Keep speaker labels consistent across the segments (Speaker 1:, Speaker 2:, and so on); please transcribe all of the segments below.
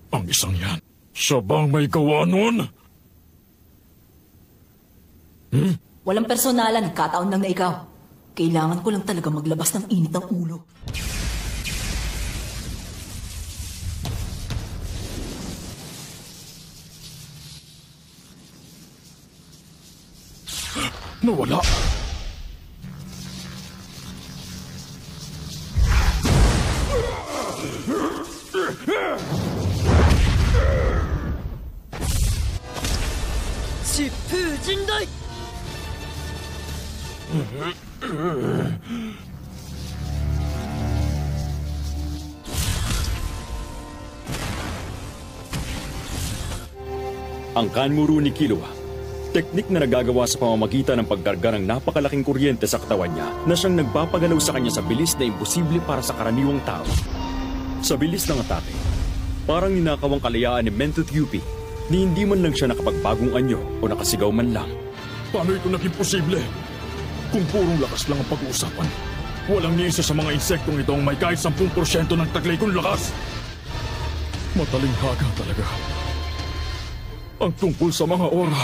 Speaker 1: Ang isang yan, siya bang may gawa nun?
Speaker 2: Walang personalan, nagkataon lang na ikaw. Kailangan ko lang talaga maglabas ng init ng ulo.
Speaker 1: Nawala.
Speaker 3: Si Fu Jindai!
Speaker 4: Ang kanmuru ni Killua, teknik na nagagawa sa pamamagitan ng pagkarga ng napakalaking kuryente sa katawan niya na siyang nagpapagalaw sa kanya sa bilis na imposible para sa karaniwang tao. Sa bilis ng atake, parang ninakawang kalayaan ni Mentot Yupi ni hindi man lang siya nakapagbagong anyo o nakasigaw man lang.
Speaker 1: Paano ito naging posible? Kung purong lakas lang ang pag-uusapan, walang ni isa sa mga insektong ito ang may kahit 10% ng taglay kong lakas. Matalinghaga talaga. Ang tungkol sa mga aura.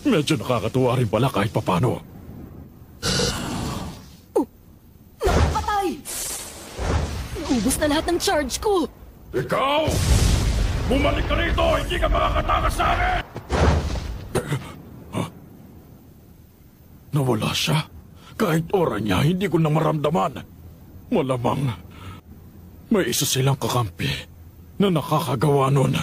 Speaker 1: Medyo nakakatuwa rin pala kahit papano.
Speaker 2: Nakapatay! Naubos na lahat ng charge ko!
Speaker 1: Ikaw! Bumalik ka rito! Hindi ka makakatakas sa akin! Nawala siya. Kahit aura niya, hindi ko na maramdaman. Malamang may isa silang kakampi na nakakagawa nun.